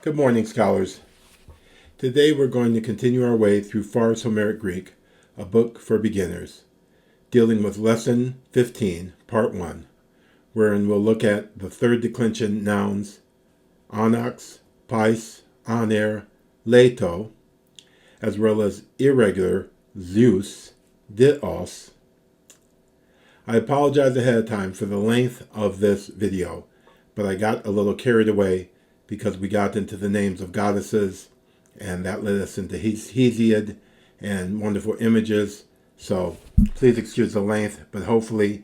Good morning, scholars. Today we're going to continue our way through Far's Homeric Greek, a book for beginners, dealing with Lesson 15, Part 1, wherein we'll look at the third declension nouns, ānαξ, παῖς, ἀνήρ, Leto, as well as irregular Zeus, Dios. I apologize ahead of time for the length of this video, but I got a little carried away because we got into the names of goddesses, and that led us into Hesiod and wonderful images. So please excuse the length, but hopefully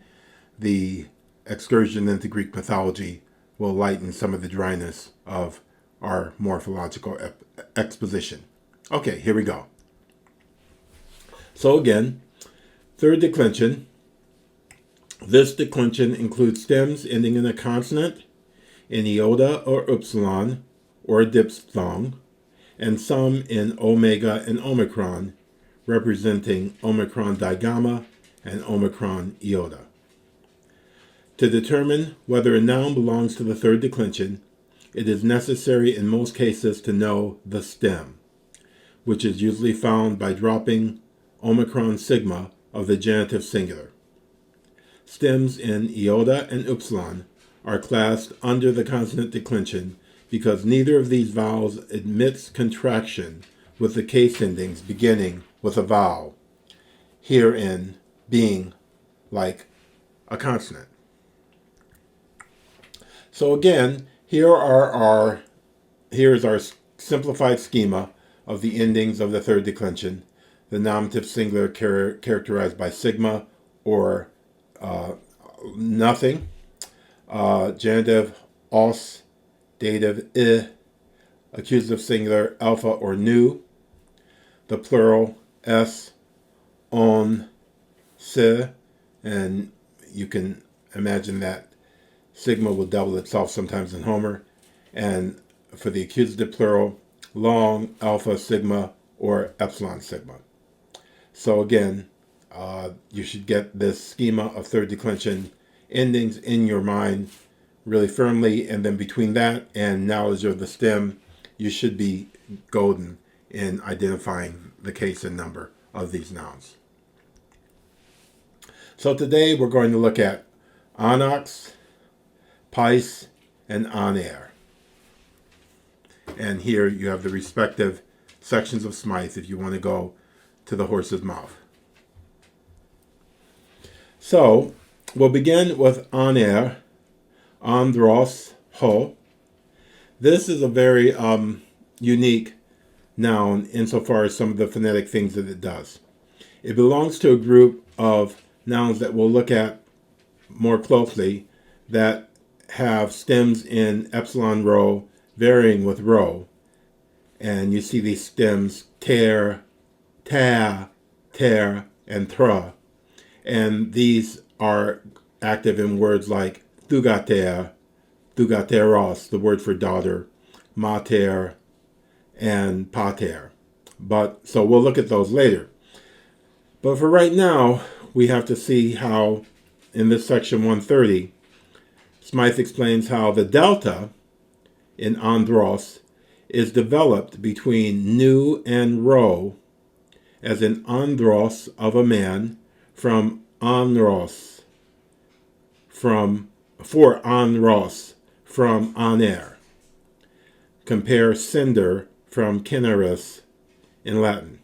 the excursion into Greek mythology will lighten some of the dryness of our morphological exposition. Okay, here we go. So again, third declension. This declension includes stems ending in a consonant, in iota or upsilon or diphthong, and some in omega and omicron, representing omicron digamma and omicron iota. To determine whether a noun belongs to the third declension, it is necessary in most cases to know the stem, which is usually found by dropping omicron sigma of the genitive singular. Stems in iota and upsilon are classed under the consonant declension because neither of these vowels admits contraction with the case endings beginning with a vowel, herein being like a consonant. So again, here's our simplified schema of the endings of the third declension, the nominative singular characterized by sigma or nothing, genitive os, dative I, accusative singular alpha or nu, the plural s, on, se, and you can imagine that sigma will double itself sometimes in Homer, and for the accusative plural, long, alpha, sigma, or epsilon sigma. So again, you should get this schema of third declension endings in your mind really firmly, and then between that and knowledge of the stem, you should be golden in identifying the case and number of these nouns. So today we're going to look at ānαξ, παῖς, and ἀνήρ. And here you have the respective sections of Smythe if you want to go to the horse's mouth. So we'll begin with ānир, ānδρ-ός, ho. This is a very unique noun insofar as some of the phonetic things that it does. It belongs to a group of nouns that we'll look at more closely that have stems in epsilon rho varying with rho. And you see these stems ter, ta, ter, and thra. And these are active in words like thugater, thugateros, the word for daughter, mater, and pater. So we'll look at those later. But for right now, we have to see how, in this section 130, Smythe explains how the delta in ānδρ-ός is developed between nu and rho as an ānδρος of a man from ἀνδρ-ός, for ānr-ός, from ānир. Compare cinder from cineris in Latin.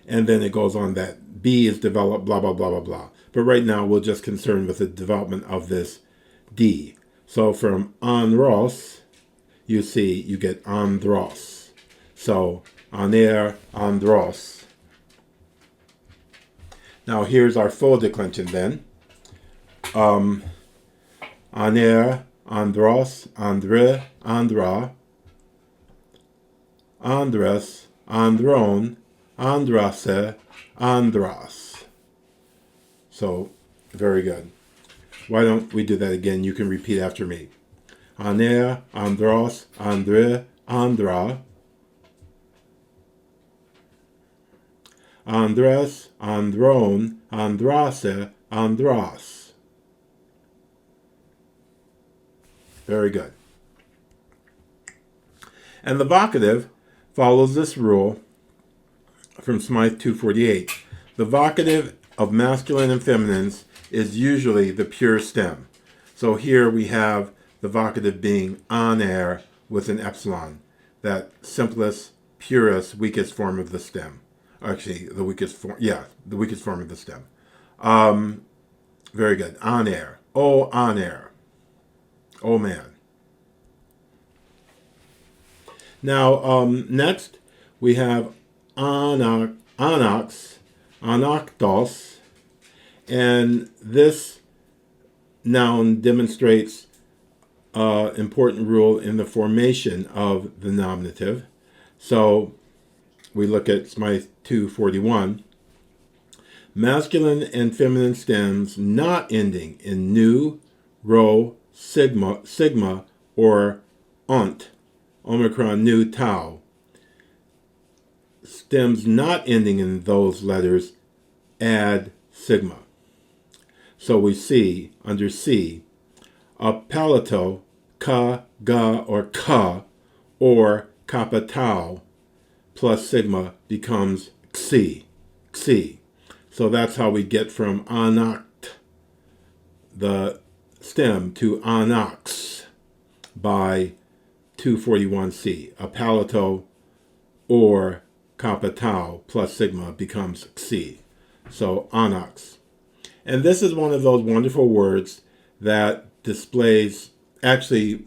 And then it goes on that B is developed, blah, blah, blah, blah, blah. But right now we're just concerned with the development of this D. So from ānr-ós, you see, you get ānδρος. So ānир, ānδρ-ós. Now here's our full declension then. ἀνήρ, ἀνδρ-ός, ἀνδρ, āndra, āndres, āndrôn, āndrase, āndras. So, very good. Why don't we do that again? You can repeat after me. ἀνήρ, āndros, āndr, āndra, āndres, āndrôn, āndrase, āndras. Very good. And the vocative follows this rule from Smythe 248. The vocative of masculine and feminines is usually the pure stem. So here we have the vocative being ἀνήρ with an epsilon, that simplest, purest, weakest form of the stem. Actually, the weakest form, the weakest form of the stem. Very good. ἀνήρ. Oh, ἀνήρ. Oh, man. Now, next we have ἀναξ, ἀνακτ-ος, and this noun demonstrates an important rule in the formation of the nominative. So we look at Smythe 241. Masculine and feminine stems not ending in nu, rho, sigma, or ont, omicron, nu, tau. Stems not ending in those letters add sigma. So we see, under C, a palato, ka, ga, or ka, or kappa tau, plus sigma becomes xi, xi. So that's how we get from ӓνακτ, the stem, to ἀνάξ by 241C. A palato or kappa tau plus sigma becomes xi. So ἀνάξ. And this is one of those wonderful words that displays, actually,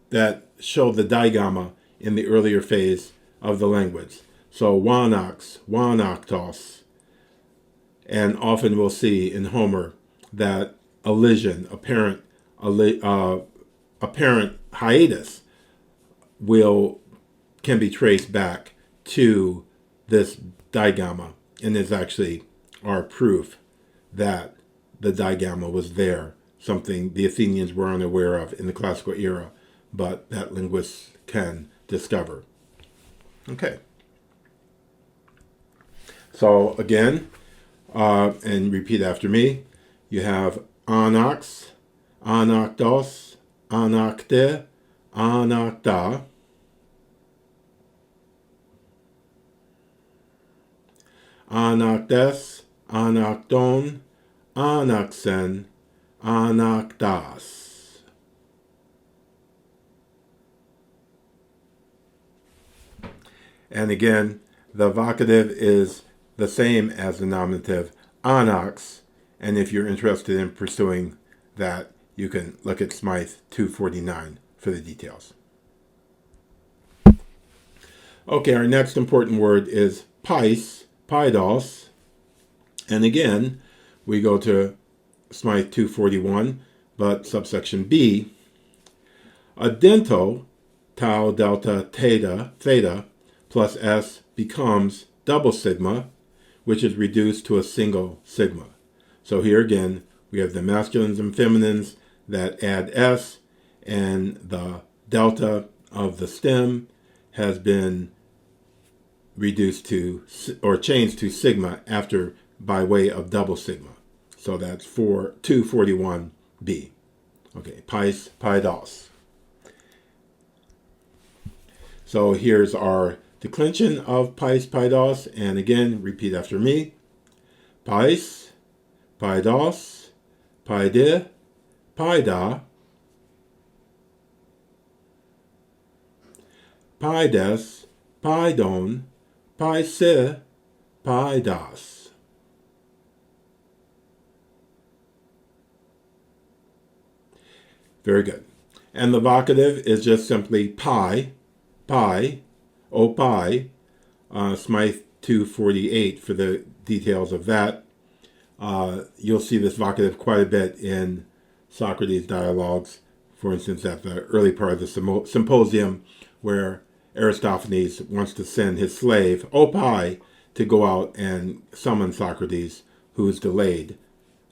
that show the digamma in the earlier phase of the language. So ānαξ, ἀνάκτος. And often we'll see in Homer that elision, apparent hiatus, can be traced back to this digamma, and is actually our proof that the digamma was there, something the Athenians were unaware of in the classical era, but that linguists can discover. Okay. So again, and repeat after me, you have ānαξ, ἀνάκτος, ἀνάκτε, ἀνάκτα, ἀνάκτες, ἀνάκτον, ἀνάξεν, ἀνάκτας. And again, the vocative is the same as the nominative, ἀνάξ, and if you're interested in pursuing that, you can look at Smythe 249 for the details. Okay, our next important word is παῖς, παιδ-ός, and again, we go to Smythe 241, but subsection B. Adento, tau, delta, theta, plus S becomes double sigma, which is reduced to a single sigma. So here again, we have the masculines and feminines that add S, and the delta of the stem has been reduced to, or changed to sigma after, by way of double sigma. So that's 241b. Okay, παῖς, παιδ-ός. So here's our declension of παῖς, παιδ-ός, and again, repeat after me. παῖς, παιδ-ός, παιδε, παιδα, παιδες, παιδον, παῖσε, παιδας. Very good. And the vocative is just simply pi, o pi, Smythe 248 for the details of that. You'll see this vocative quite a bit in Socrates' dialogues, for instance, at the early part of the symposium, where Aristophanes wants to send his slave, o pi, to go out and summon Socrates, who is delayed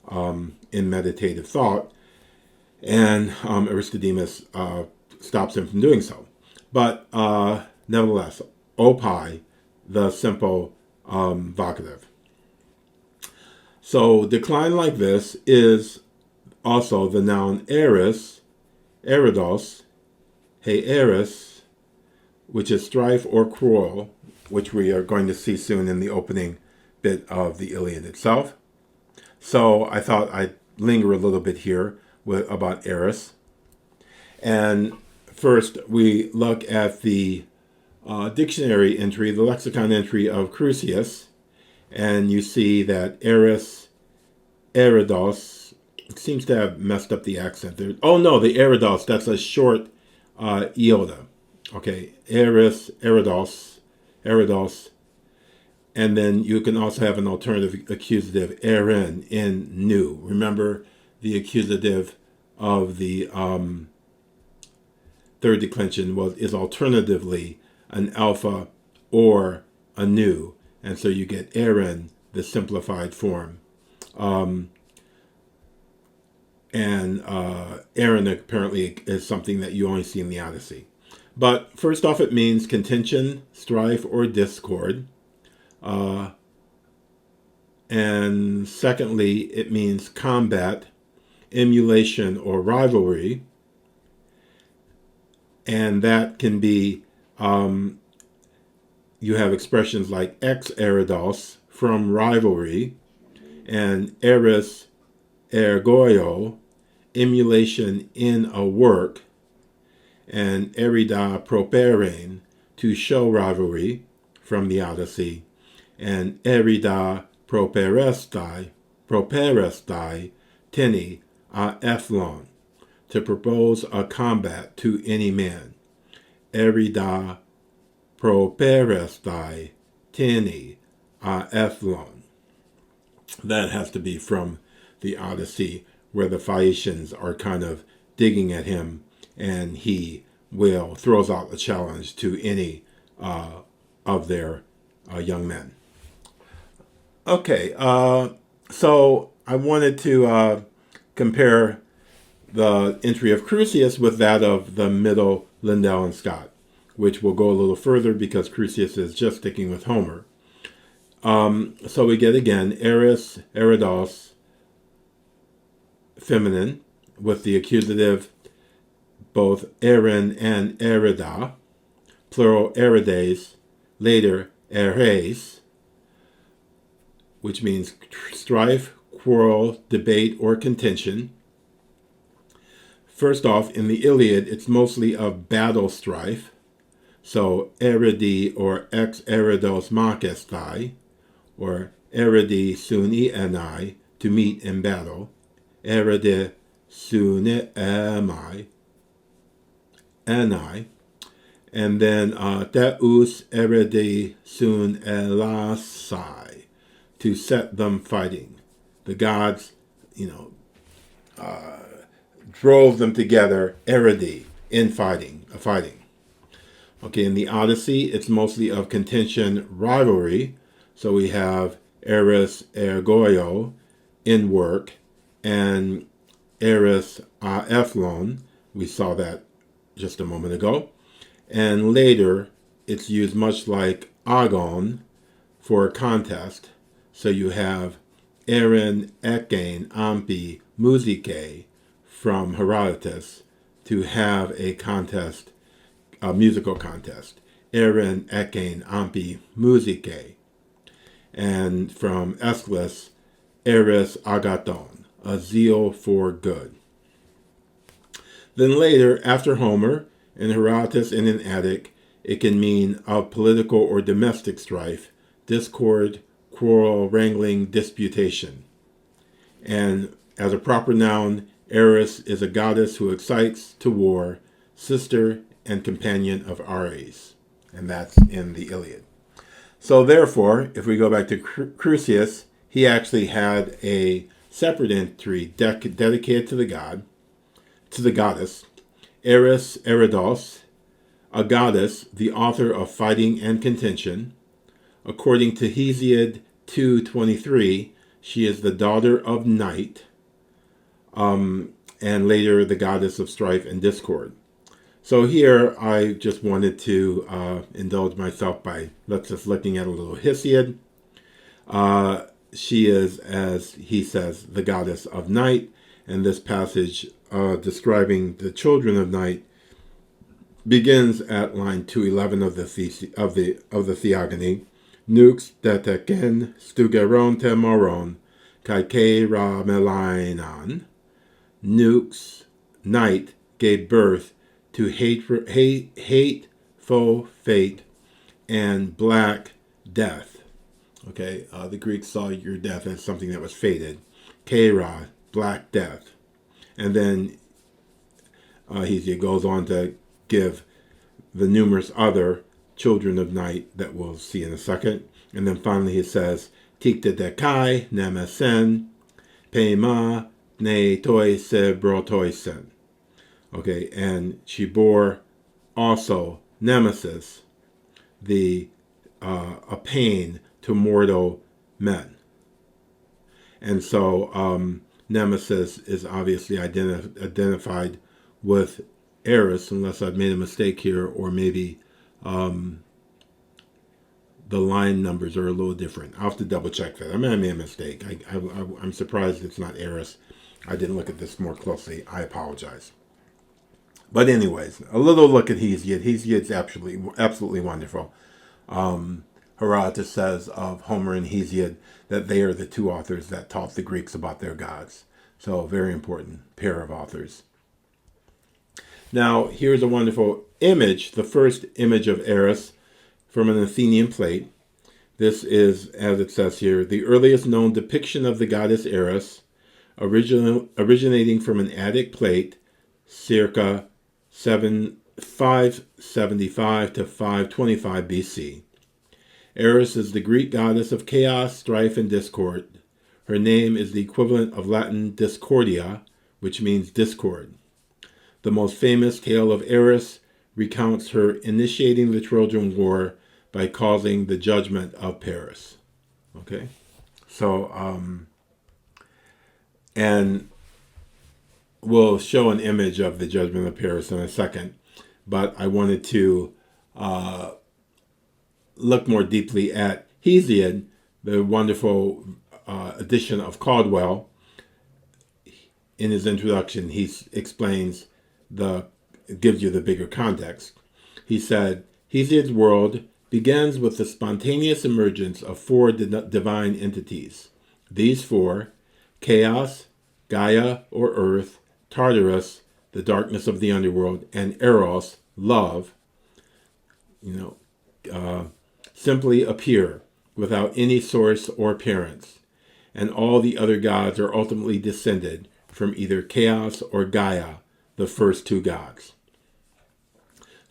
in meditative thought. And Aristodemus stops him from doing so. But nevertheless, o pi, the simple vocative. So decline like this is also the noun Eris, Ėridós, hey Eris, which is strife or quarrel, which we are going to see soon in the opening bit of the Iliad itself. So I thought I'd linger a little bit here about Eris. And first, we look at the dictionary entry, the lexicon entry of Crusius, and you see that Eris, Єριδός, it seems to have messed up the accent there. Oh no, the Єριδός, that's a short iota. Okay, Eris, Єριδός. And then you can also have an alternative accusative, erin, in new. Remember, the accusative of the third declension is alternatively an alpha or a new. And so you get erin, the simplified form. And erin apparently is something that you only see in the Odyssey. But first off, it means contention, strife, or discord. And secondly, it means combat, emulation, or rivalry. And that can be, you have expressions like ex-Єριδός, from rivalry, and Eris, ergoio, emulation in a work, and erida properein, to show rivalry, from the Odyssey, and erida properestai, teni a ethlon, to propose a combat to any man. Erida properestai, teni a ethlon. That has to be from the Odyssey, where the Phaeacians are kind of digging at him, and he throws out a challenge to any of their young men. Okay, so I wanted to compare the entry of Crusius with that of the middle Lindell and Scott, which will go a little further because Crusius is just sticking with Homer. So we get again Eris, Єριδός, feminine, with the accusative both erin and erida, plural erides, later eres, which means strife, quarrel, debate, or contention. First off, in the Iliad, it's mostly of battle strife. So eridi or ex-Єριδός makestai, or eridi suni enai, to meet in battle. Eride suni emai, enai. And then theus eridi sun elasai, to set them fighting. The gods, drove them together, eridi, in fighting. Okay, in the Odyssey, it's mostly of contention, rivalry. So we have Eris ergoio, in work, and Eris ethlon. We saw that just a moment ago. And later, it's used much like agon for contest. So you have erin ekein ampi musike from Herodotus, to have a contest, a musical contest. Erin ekein ampi musike. And from Aeschylus, eris agathon, a zeal for good. Then later, after Homer, in Herodotus and in Attic, it can mean of political or domestic strife, discord, quarrel, wrangling, disputation. And as a proper noun, Eris is a goddess who excites to war, sister and companion of Ares. And that's in the Iliad. So therefore, if we go back to Crusius, he actually had a separate entry dedicated to the goddess, Eris Єριδός, a goddess, the author of fighting and contention. According to Hesiod 2:23, she is the daughter of night, and later the goddess of strife and discord. So here I just wanted to indulge myself by just looking at a little Hesiod. She is, as he says, the goddess of night, and this passage describing the children of night begins at line 211 of the Theogony. Nux deteken stugeron temoron kai ra melainan. Nux, night, gave birth to hateful fate and black death. Okay, the Greeks saw your death as something that was fated. Kera, black death. And then Hesiod goes on to give the numerous other children of night that we'll see in a second. And then finally he says, Tikta dekai nemesen pema ne toi se brotoisen. Okay, and she bore also Nemesis, a pain to mortal men. And so Nemesis is obviously identified with Eris, unless I've made a mistake here, or maybe the line numbers are a little different. I'll have to double check that. I may have made a mistake. I'm surprised it's not Eris. I didn't look at this more closely. I apologize. But anyways, a little look at Hesiod. Hesiod's absolutely wonderful. Herodotus says of Homer and Hesiod that they are the two authors that taught the Greeks about their gods. So a very important pair of authors. Now, here's a wonderful image, the first image of Eris from an Athenian plate. This is, as it says here, the earliest known depiction of the goddess Eris, originating from an Attic plate, circa 575 to 525 BC. Eris is the Greek goddess of chaos, strife, and discord. Her name is the equivalent of Latin discordia, which means discord. The most famous tale of Eris recounts her initiating the Trojan War by causing the judgment of Paris. Okay? So, and we'll show an image of the judgment of Paris in a second, but I wanted to look more deeply at Hesiod, the wonderful edition of Caldwell. In his introduction, he explains gives you the bigger context. He said, Hesiod's world begins with the spontaneous emergence of four divine entities. These four, Chaos, Gaia or Earth, Tartarus, the darkness of the underworld, and Eros, love, simply appear without any source or parents, and all the other gods are ultimately descended from either Chaos or Gaia, the first two gods.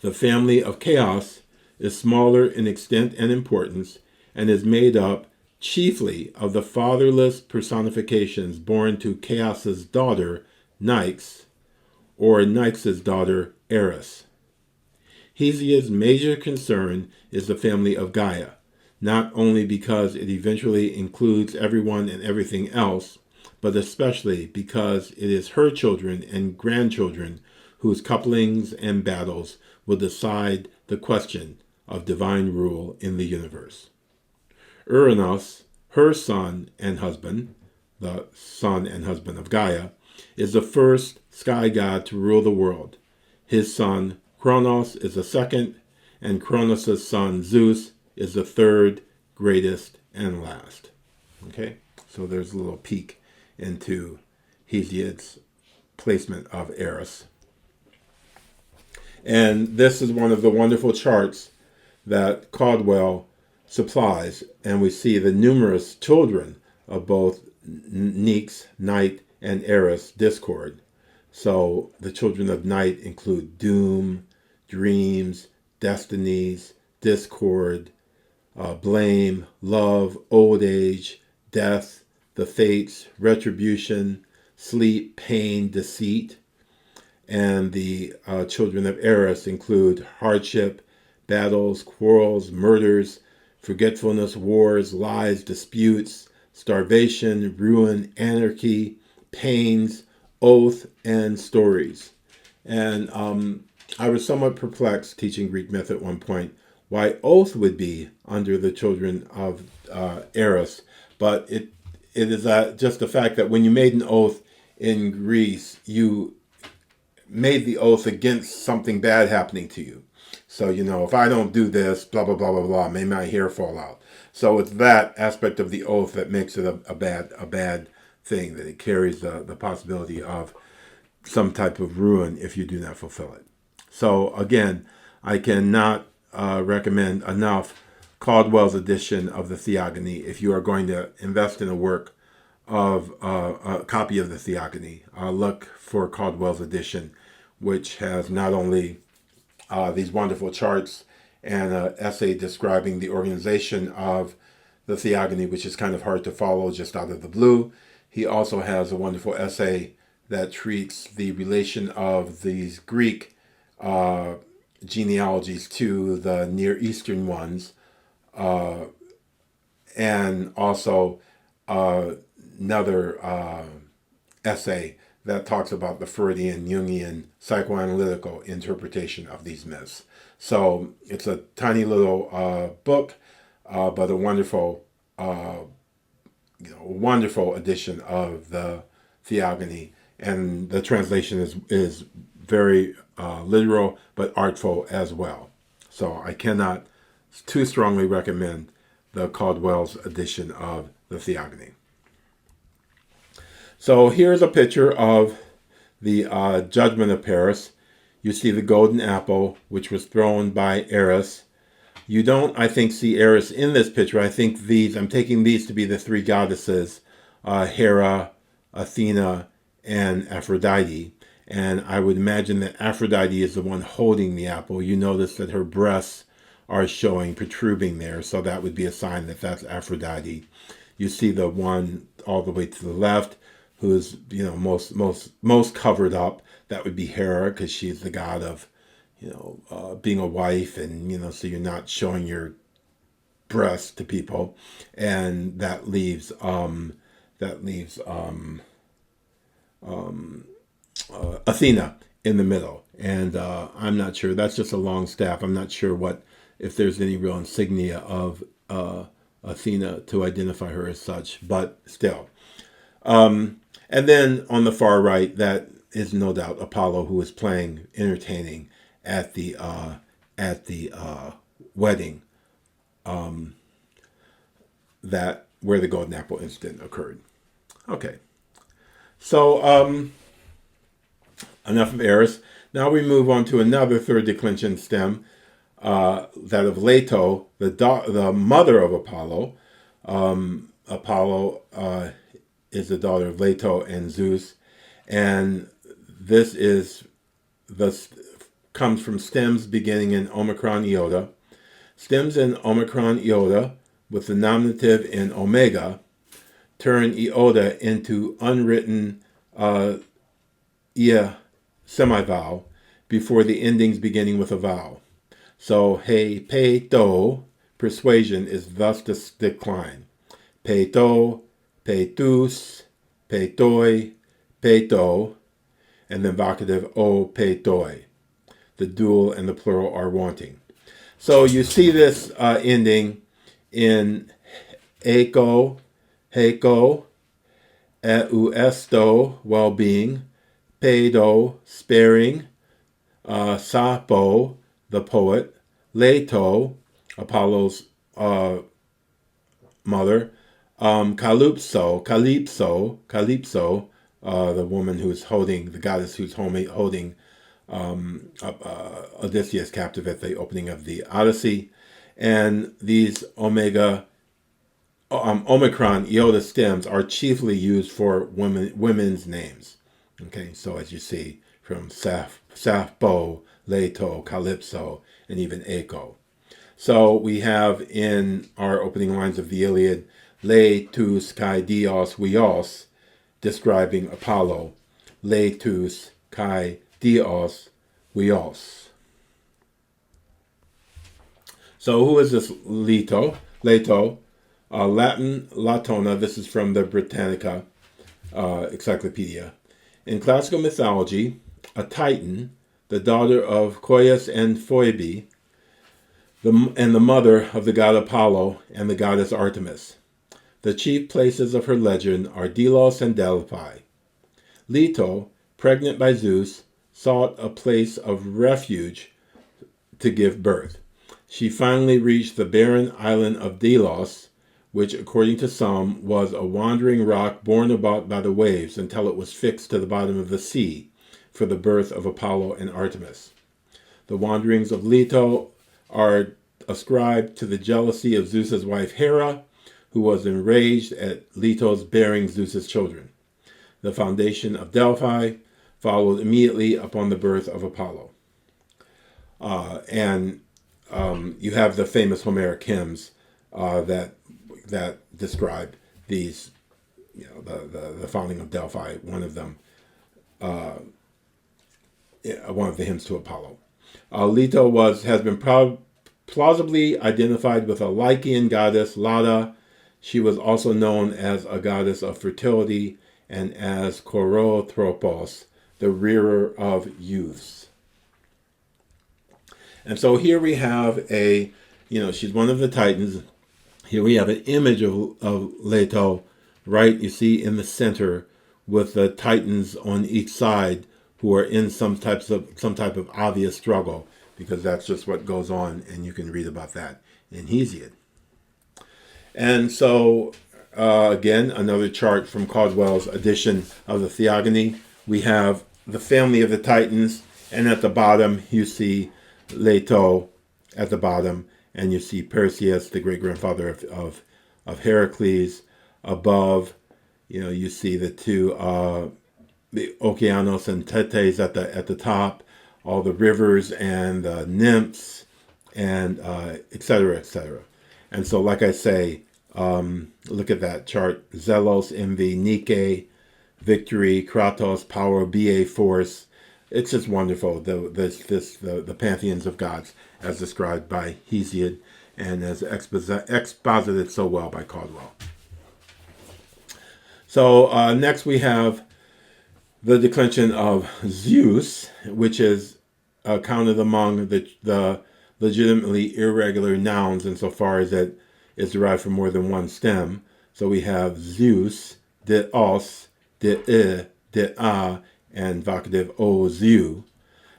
The family of Chaos is smaller in extent and importance, and is made up chiefly of the fatherless personifications born to Chaos's daughter, Nyx, or Nyx's daughter, Eris. Hesiod's major concern is the family of Gaia, not only because it eventually includes everyone and everything else, but especially because it is her children and grandchildren whose couplings and battles will decide the question of divine rule in the universe. Uranos, her son and husband, the son and husband of Gaia, is the first sky god to rule the world. His son, Kronos, is the second, and Kronos' son, Zeus, is the third, greatest, and last. Okay, so there's a little peek into Hesiod's placement of Eris. And this is one of the wonderful charts that Caldwell supplies, and we see the numerous children of both Nyx, night, and Eris, discord. So the children of night include doom, dreams, destinies, discord, blame, love, old age, death, the fates, retribution, sleep, pain, deceit. And the children of Eris include hardship, battles, quarrels, murders, forgetfulness, wars, lies, disputes, starvation, ruin, anarchy, pains, oath, and stories. And I was somewhat perplexed teaching Greek myth at one point why oath would be under the children of Eris, but it is just the fact that when you made an oath in Greece, you made the oath against something bad happening to you. So, if I don't do this, blah, blah, blah, blah, blah, may my hair fall out. So it's that aspect of the oath that makes it a bad thing, that it carries the possibility of some type of ruin if you do not fulfill it. So again, I cannot recommend enough Caldwell's edition of the Theogony if you are going to invest in a work of a copy of the Theogony. Look for Caldwell's edition, which has not only these wonderful charts and an essay describing the organization of the Theogony, which is kind of hard to follow just out of the blue. He also has a wonderful essay that treats the relation of these Greek genealogies to the Near Eastern ones, and also another essay that talks about the Freudian, Jungian, psychoanalytical interpretation of these myths. So it's a tiny little book, but a wonderful, wonderful edition of the Theogony, and the translation is very literal but artful as well. So I cannot too strongly recommend the Caldwell's edition of the Theogony. So here's a picture of the judgment of Paris. You see the golden apple, which was thrown by Eris. You don't, I think, see Eris in this picture. I think I'm taking these to be the three goddesses, Hera, Athena, and Aphrodite. And I would imagine that Aphrodite is the one holding the apple. You notice that her breasts are showing, protruding there. So that would be a sign that that's Aphrodite. You see the one all the way to the left, who's most covered up. That would be Hera, because she's the god of being a wife, and so you're not showing your breast to people, and that leaves Athena in the middle, and I'm not sure. That's just a long staff. I'm not sure if there's any real insignia of Athena to identify her as such, but still. And then on the far right, that is no doubt Apollo, who is entertaining at the wedding, where the golden apple incident occurred. Okay, so enough of Eris. Now we move on to another third declension stem, that of Leto, the mother of Apollo. Apollo is the daughter of Leto and Zeus, and this comes from stems beginning in Omicron iota. Stems in Omicron iota with the nominative in omega turn iota into unwritten semivowel before the endings beginning with a vowel. So he, pe, do, persuasion is thus decline. Pe, do, petus, petoi, peto, and then vocative o, petoi. The dual and the plural are wanting. So you see this ending in eco, heko, euesto, well-being, pedo, sparing, sapo, the poet, Leto, Apollo's mother, Calypso, the woman who's holding, the goddess who's holding Odysseus captive at the opening of the Odyssey, and these Omicron iota stems are chiefly used for women's names. Okay, so as you see from Sappho, Leto, Calypso, and even Echo. So we have in our opening lines of the Iliad, Letus kai Dios Vios, describing Apollo. Letus kai Dios Vios. So who is this Leto? Latin Latona. This is from the Britannica Encyclopedia. In classical mythology, a Titan, the daughter of Coeus and Phoebe, and the mother of the god Apollo and the goddess Artemis. The chief places of her legend are Delos and Delphi. Leto, pregnant by Zeus, sought a place of refuge to give birth. She finally reached the barren island of Delos, which, according to some, was a wandering rock borne about by the waves until it was fixed to the bottom of the sea for the birth of Apollo and Artemis. The wanderings of Leto are ascribed to the jealousy of Zeus's wife Hera, who was enraged at Leto's bearing Zeus's children. The foundation of Delphi followed immediately upon the birth of Apollo. You have the famous Homeric hymns that describe these, the founding of Delphi. One of them, one of the hymns to Apollo. Leto has been plausibly identified with a Lycian goddess, Lada. She was also known as a goddess of fertility and as Chorothropos, the rearer of youths. And so here we have she's one of the Titans. Here we have an image of Leto, right, you see, in the center with the Titans on each side who are in some type of obvious struggle, because that's just what goes on, and you can read about that in Hesiod. And so, again, another chart from Caldwell's edition of the Theogony. We have the family of the Titans, and at the bottom you see Leto at the bottom, and you see Perseus, the great-grandfather of Heracles. Above, you see the two, the Okeanos and Tetes at the top, all the rivers and the nymphs, and etc., etc. And so, like I say, look at that chart: Zelos, envy; Nike, victory; Kratos, power; BA, force. It's just wonderful. The pantheons of gods, as described by Hesiod and as exposited so well by Caldwell. So next we have the declension of Zeus, which is counted among the legitimately irregular nouns insofar as it is derived from more than one stem. So we have Zeus, Dios, Dei, Dea, and vocative Oziu.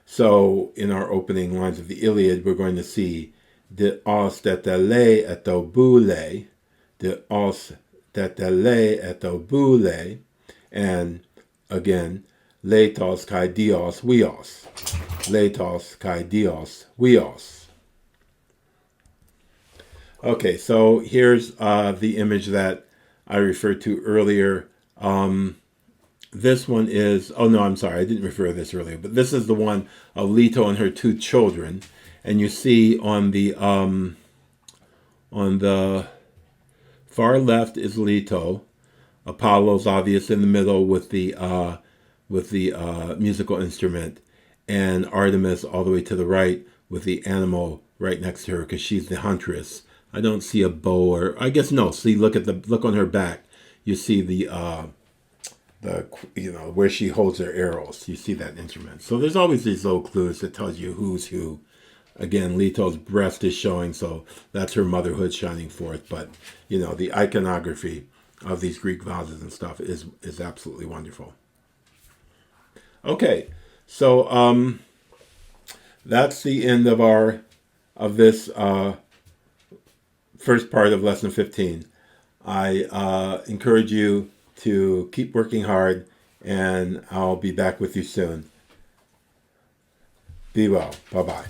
So in our opening lines of the Iliad, we're going to see Dios tetele etobule, Dios tetele etobule, and again, Letos kai Dios Vios, Letos kai Dios Vios. Okay, so here's the image that I referred to earlier. This one is, oh no, I'm sorry, I didn't refer to this earlier, but this is the one of Leto and her two children. And you see on the far left is Leto. Apollo's obvious in the middle with the musical instrument, and Artemis all the way to the right with the animal right next to her, because she's the huntress. I don't see a bow, or I guess no. See, look on her back. You see the where she holds her arrows. You see that instrument. So there's always these little clues that tells you who's who. Again, Leto's breast is showing, so that's her motherhood shining forth. But the iconography of these Greek vases and stuff is absolutely wonderful. Okay, so that's the end of this first part of lesson 15. I encourage you to keep working hard, and I'll be back with you soon. Be well. Bye-bye.